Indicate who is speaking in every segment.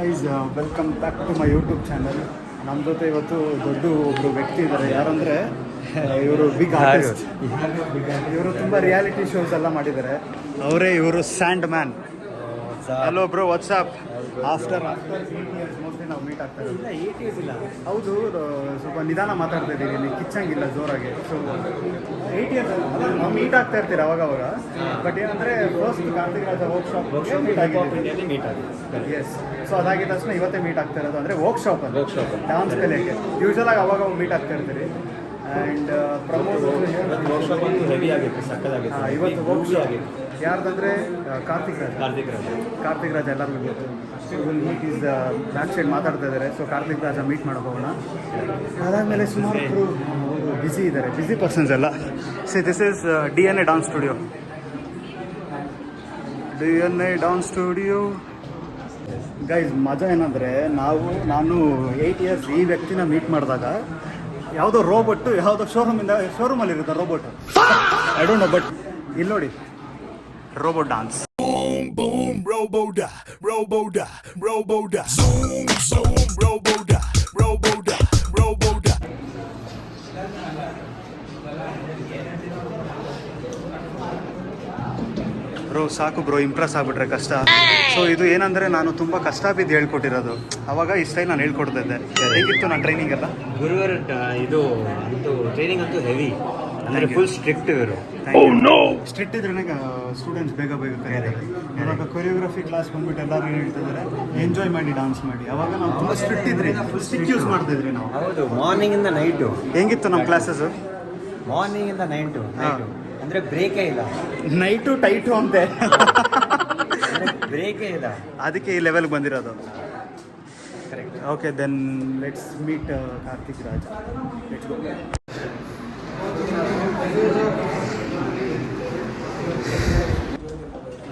Speaker 1: Guys welcome back to my YouTube channel. ನಮ್ಮ ಜೊತೆ ಇವತ್ತು ದೊಡ್ಡ ಒಬ್ಬರು ವ್ಯಕ್ತಿ ಇದ್ದಾರೆ. ಯಾರಂದರೆ ಇವರು ಬಿಗ್ ಆರ್ಟಿಸ್ಟ್. ಇವರು ತುಂಬ ರಿಯಾಲಿಟಿ ಶೋಸ್ ಎಲ್ಲ ಮಾಡಿದ್ದಾರೆ. ಅವರೇ ಇವರು sand man. Hello bro, what's up. After 8 years mostly ನಾವು ಮೀಟ್ ಆಗ್ತಾ ಇದ್ದೀವಿ. 8 years ಇಲ್ಲ, ಹೌದು. ಸ್ವಲ್ಪ ನಿಧಾನ ಮಾತಾಡ್ತಾ ಇದ್ದೀವಿ, ಕಿಚ್ಚಂಗಿಲ್ಲ ಜೋರಾಗಿ. ಸೊ 8 years ನಾವು ಮೀಟ್ ಆಗ್ತಾ ಇರ್ತೀವಿ ಅವಾಗವಾಗ. ಬಟ್ ಏನಂದರೆ ಫಸ್ಟ್ ಕಾರ್ತಿಕ್ ರಾಜ ವರ್ಕ್ಶಾಪ್ ಮೀಟ್ ಆಗಿದೆ. ಎಸ್, ಸೊ ಅದಾಗಿದ್ದ ತಕ್ಷಣ ಇವತ್ತೇ ಮೀಟ್ ಆಗ್ತಾ ಇರೋದು. ಅಂದರೆ ವರ್ಕ್ಶಾಪ್ ಡಾನ್ಸ್ ಕಲಿಯೋಕ್ಕೆ ಯೂಶಲಾಗಿ ಅವಾಗ ಮೀಟ್ ಆಗ್ತಾ ಇರ್ತೀರಿ. ಆ್ಯಂಡ್ ಪ್ರಮೋದ್
Speaker 2: ಹೆವಿ ಆಗಿತ್ತು, ಸಕ್ಕದಾಗಿತ್ತು.
Speaker 1: ಇವತ್ತು ವರ್ಕ್ಶಾಪ್ ಯಾರ್ದಂದರೆ ಕಾರ್ತಿಕ್ ರಾಜ ಎಲ್ಲರಿಗೂ ಗೊತ್ತು. Will meet is back side ಮಾತಾಡ್ತಾ ಇದ್ದಾರೆ. ಸೊ ಕಾರ್ತಿಕ್ ರಾಜ ಮೀಟ್ ಮಾಡೋಣ. ಅದಾದಮೇಲೆ ಸುಮಾರು ಬ್ಯುಸಿ ಇದ್ದಾರೆ, ಬ್ಯುಸಿ ಪರ್ಸನ್ಸ್ ಎಲ್ಲ. See this is DNA dance studio. DNA dance studio guys. ಮಜಾ ಏನಂದರೆ ನಾನು 8 years ಈ ವ್ಯಕ್ತಿನ ಮೀಟ್ ಮಾಡಿದಾಗ ಯಾವುದೋ ರೋಬೋಟು ಯಾವುದೋ ಶೋರೂಮಲ್ಲಿ ಇರುತ್ತೆ robot. I don't know, but ಇಲ್ಲಿ ನೋಡಿ robot dance.
Speaker 3: Boom, robo-da, robo-da, robo-da. Zoom, zoom, robo-da, robo-da, robo-da.
Speaker 1: Bro ಸಾಕು ಬ್ರೋ, ಇಂಪ್ರೆಸ್ ಆಗಿಬಿಟ್ರೆ ಕಷ್ಟ. ಸೊ ಇದು ಏನಂದರೆ ನಾನು ತುಂಬ ಕಷ್ಟ ಬಿದ್ದು ಹೇಳ್ಕೊಟ್ಟಿರೋದು. ಅವಾಗ ಈ ಸ್ಟೈಲ್ ನಾನು ಹೇಳ್ಕೊಡ್ತಾ ಇದ್ದೆ. ಹೇಗಿತ್ತು ನಾನು ಟ್ರೈನಿಂಗ್ ಎಲ್ಲ?
Speaker 2: ಗುರುವಾರ ಇದು ಅಂತೂ ಟ್ರೈನಿಂಗ್ ಅಂತೂ ಹೆವಿ, ಅಂದರೆ ಫುಲ್ ಸ್ಟ್ರಿಕ್ಟ್ ಇವರು.
Speaker 1: ಸ್ಟ್ರಿಕ್ಟ್ ಇದ್ರೆ ಸ್ಟೂಡೆಂಟ್ಸ್ ಬೇಗ ಕಲಿತಾರೆ. ಇವಾಗ ಕೊರಿಯೋಗ್ರಫಿ ಕ್ಲಾಸ್ ಬಂದ್ಬಿಟ್ಟು ಎಲ್ಲರೂ ಹೇಳ್ತಿದ್ದಾರೆ ಎಂಜಾಯ್ ಮಾಡಿ ಡಾನ್ಸ್ ಮಾಡಿ. ಅವಾಗ ನಾವು ತುಂಬ ಸ್ಟ್ರಿಕ್ಟ್ ಇದ್ರಿ, ಸ್ಟಿಕ್ ಯೂಸ್ ಮಾಡ್ತಿದ್ರಿ ನಾವು.
Speaker 2: ಹೌದು, ಮಾರ್ನಿಂಗಿಂದ ನೈಟು.
Speaker 1: ಹೆಂಗಿತ್ತು ನಮ್ಮ ಕ್ಲಾಸಸ್ಸು?
Speaker 2: ಮಾರ್ನಿಂಗಿಂದ ನೈಟು ಅಂದರೆ ಬ್ರೇಕೇ ಇಲ್ಲ.
Speaker 1: ನೈಟು ಟೈಟು ಅಂತೆ,
Speaker 2: ಬ್ರೇಕೇ ಇಲ್ಲ.
Speaker 1: ಅದಕ್ಕೆ ಈ ಲೆವೆಲ್ಗೆ ಬಂದಿರೋದು.
Speaker 2: Correct.
Speaker 1: Okay, then let's meet Karthik Raj. Let's go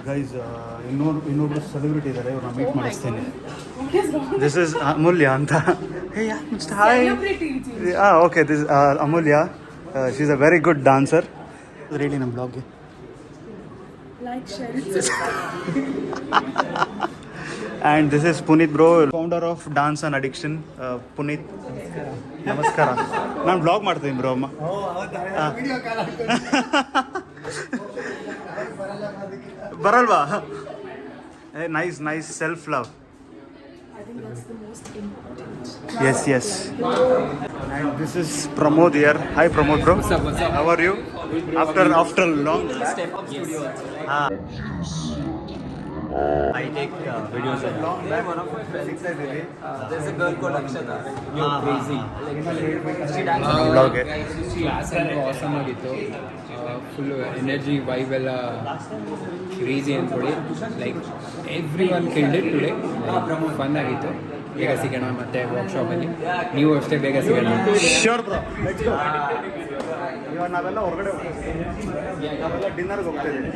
Speaker 1: guys. ಇನ್ನೊಬ್ರು ಸೆಲೆಬ್ರಿಟಿ ಇದ್ದಾರೆ, ಇವ್ರನ್ನ ಮೀಟ್ ಮಾಡಿಸ್ತೇನೆ. ದಿಸ್ ಇಸ್ ಅಮೂಲ್ಯ ಅಂತ. Hi. Okay, this Amulya. She is a very good dancer. Ready ನಮ್ಮ ಬ್ಲಾಗ್ಗೆ. And this is Puneeth bro, founder of dance and addiction. Puneeth ನಮಸ್ಕಾರ. ನಾನು blog ಮಾಡ್ತೀನಿ ಬ್ರೋ. ಅಮ್ಮ ಬರಲ್ವಾ? Nice self love. Yes. And this is Pramod here. Hi Pramod bro.
Speaker 4: What's up?
Speaker 1: How are you? After long
Speaker 2: I take videos of
Speaker 1: long back ಇದ್ದೀವಿ.
Speaker 4: There's a girl called Akshata. You're crazy.
Speaker 1: Blog
Speaker 4: class ಎಲ್ಲ awesome ಆಗಿತ್ತು. Full energy vibe ಎಲ್ಲ crazy ಅಂದ್ಕೊಳ್ಳಿ. Like every one killed it today. Fun ಆಗಿತ್ತು. ಬೇಗ ಸಿಗೋಣ ಮತ್ತೆ ವರ್ಕ್ಶಾಪಲ್ಲಿ. ನೀವು ಅಷ್ಟೇ ಬೇಗ ಸಿಗೋಣ.
Speaker 1: Sure bro, let's go. ಇವಾಗ ನಾವೆಲ್ಲ ಹೊರಗಡೆ ಹೋಗ್ತೀವಿ, ನಾವೆಲ್ಲ ಡಿನ್ನರ್ಗೆ ಹೋಗ್ತಿದ್ದೀವಿ.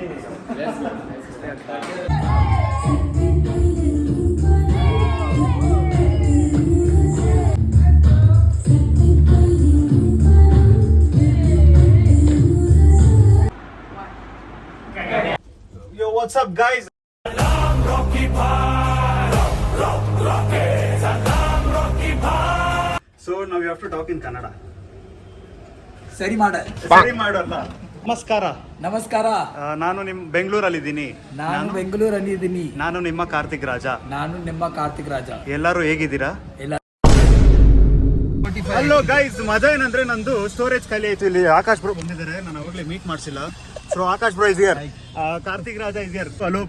Speaker 1: Yo, what's up guys? So now you have to talk in Kannada.
Speaker 4: ಸರಿ ಮಾಡ.
Speaker 1: ಸರಿ ಮಾಡೋಲ್ಲ. ನಮಸ್ಕಾರ. ನಾನು ಬೆಂಗಳೂರಲ್ಲಿದ್ದೀನಿ.
Speaker 4: ನಾನು ಬೆಂಗಳೂರಲ್ಲಿದ್ದೀನಿ.
Speaker 1: ನಾನು ನಿಮ್ಮ ಕಾರ್ತಿಕ್ ರಾಜ. ಎಲ್ಲರೂ ಹೇಗಿದ್ದೀರಾ? ಹಲೋ ಗೈಸ್, ಮಜಾ ಏನಂದ್ರೆ ನಂದು ಸ್ಟೋರೇಜ್ ಖಾಲಿ ಆಯ್ತು. ಇಲ್ಲಿ ಆಕಾಶ್ ಬ್ರೋ ಬಂದಿದ್ದಾರೆ, ನಾನು ಅವಾಗಲೇ ಮೀಟ್ ಮಾಡಿಸಿಲ್ಲ. So Akash bro is here, Karthik Raja is here. Hello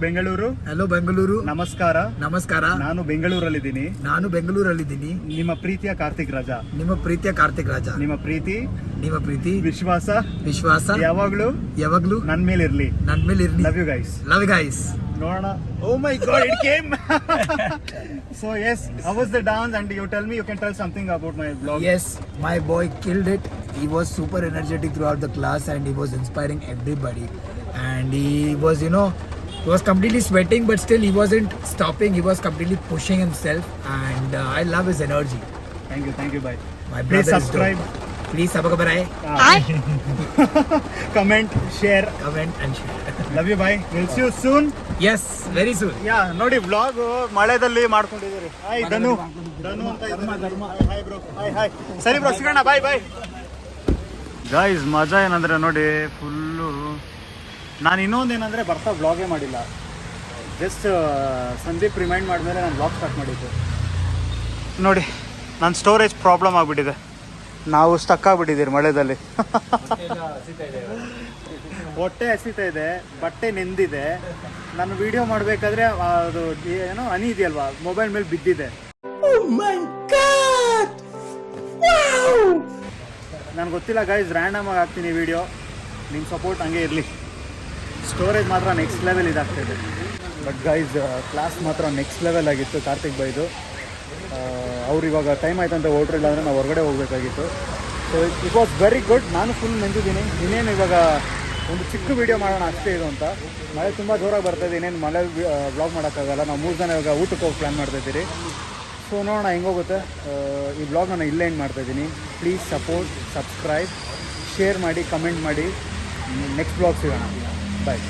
Speaker 1: Bengaluru. ನಮಸ್ಕಾರ. ನಾನು ಬೆಂಗಳೂರಲ್ಲಿದ್ದೀನಿ. ನಿಮ್ಮ ಪ್ರೀತಿಯ ಕಾರ್ತಿಕ್ ರಾಜ. ನಿಮ್ಮ ಪ್ರೀತಿ ವಿಶ್ವಾಸ ಯಾವಾಗ್ಲೂ ನನ್ ಮೇಲೆ ಇರ್ಲಿ. Love you guys. ನೋಡೋಣ. Oh my god, it came. So yes, how was the dance? And you can tell something about my vlog.
Speaker 5: Yes, my boy killed it. He was super energetic throughout the class and he was inspiring everybody. And he was completely sweating, but still he wasn't stopping. He was completely pushing himself, and I love his energy.
Speaker 1: Thank you, bye.
Speaker 5: My
Speaker 1: Please
Speaker 5: brother
Speaker 1: subscribe.
Speaker 5: Please sabak baraye,
Speaker 1: comment share
Speaker 5: comment and share.
Speaker 1: Love you bye will see you soon.
Speaker 5: Yes, very soon.
Speaker 1: ಯಾ ನೋಡಿ vlog ಮಳೆದಲ್ಲಿ ಮಾಡ್ಕೊಂಡಿದ್ದೀರಿ. Hi Dhanu ಅಂತ Dharma hi bro hi ಸರಿ bro ಸಿಗೋಣ bye guys. ಮಜಾ ಏನಂದರೆ ನೋಡಿ ಫುಲ್ಲು. ನಾನು ಇನ್ನೊಂದು ಏನಂದರೆ ಬರ್ತಾ ವ್ಲಾಗೇ ಮಾಡಿಲ್ಲ. ಜಸ್ಟ್ ಸಂದೀಪ್ ರಿಮೈಂಡ್ ಮಾಡಿದ್ಮೇಲೆ ನಾನು ವ್ಲಾಗ್ ಸ್ಟಾರ್ಟ್ ಮಾಡಿದ್ದು. ನೋಡಿ ನನ್ನ ಸ್ಟೋರೇಜ್ ಪ್ರಾಬ್ಲಮ್ ಆಗಿಬಿಟ್ಟಿದೆ. ನಾವು ಸ್ಟಕ್ ಆಗಿಬಿಟ್ಟಿದ್ದೀರಿ ಮಳೆದಲ್ಲಿ. ಹೊಟ್ಟೆ ಹಸಿತಾ ಇದೆ, ಬಟ್ಟೆ ನೆಂದಿದೆ. ನಾನು ವಿಡಿಯೋ ಮಾಡಬೇಕಾದ್ರೆ ಅದು ಏನೋ ಹನಿ ಇದೆಯಲ್ವಾ ಮೊಬೈಲ್ ಮೇಲೆ ಬಿದ್ದಿದೆ. ನನಗೆ ಗೊತ್ತಿಲ್ಲ ಗೈಸ್, ರ್ಯಾಂಡಮಾಗಿ ಹಾಕ್ತೀನಿ ವಿಡಿಯೋ. ನಿಮ್ಮ ಸಪೋರ್ಟ್ ಹಂಗೆ ಇರಲಿ. ಸ್ಟೋರೇಜ್ ಮಾತ್ರ ನೆಕ್ಸ್ಟ್ ಲೆವೆಲ್ ಇದಾಗ್ತಾಯಿದೆ. ಬಟ್ ಗೈಸ್ ಕ್ಲಾಸ್ ಮಾತ್ರ ನೆಕ್ಸ್ಟ್ ಲೆವೆಲ್ ಆಗಿತ್ತು ಕಾರ್ತಿಕ್ ಬೈದು. ಅವ್ರು ಇವಾಗ ಟೈಮ್ ಆಯ್ತು ಅಂತ ಹೊರಟ್ರಿಲ್ಲ ಅಂದರೆ ನಾವು ಹೊರಗಡೆ ಹೋಗಬೇಕಾಗಿತ್ತು. So it was very good. ನಾನು ಫುಲ್ ನೆಂದಿದ್ದೀನಿ. ಇನ್ನೇನು ಇವಾಗ ಒಂದು ಚಿಕ್ಕ ವೀಡಿಯೋ ಮಾಡೋಣ ಅಷ್ಟೇ ಇದು ಅಂತ. ಮಳೆ ತುಂಬ ಜೋರಾಗಿ ಬರ್ತಾಯಿದೆ. ಇನ್ನೇನು ಮಳೆ ವ್ಲಾಗ್ ಮಾಡೋಕ್ಕಾಗಲ್ಲ. ನಾವು 3 ಜನ ಇವಾಗ ಊಟಕ್ಕೆ ಹೋಗಿ ಪ್ಲ್ಯಾನ್ ಮಾಡ್ತಾಯಿದ್ದೀರಿ. ಸೊ ನೋಡೋಣ ಹೆಂಗೋಗುತ್ತೆ. ಈ ವ್ಲಾಗ್ ನಾನು ಇಲ್ಲೇ ಎಂಡ್ ಮಾಡ್ತಾಯಿದ್ದೀನಿ. ಪ್ಲೀಸ್ ಸಪೋರ್ಟ್, ಸಬ್ಸ್ಕ್ರೈಬ್, ಶೇರ್ ಮಾಡಿ, ಕಮೆಂಟ್ ಮಾಡಿ. ನೆಕ್ಸ್ಟ್ ವ್ಲಾಗ್ ಸಿಗೋಣ. ಬಾಯ್.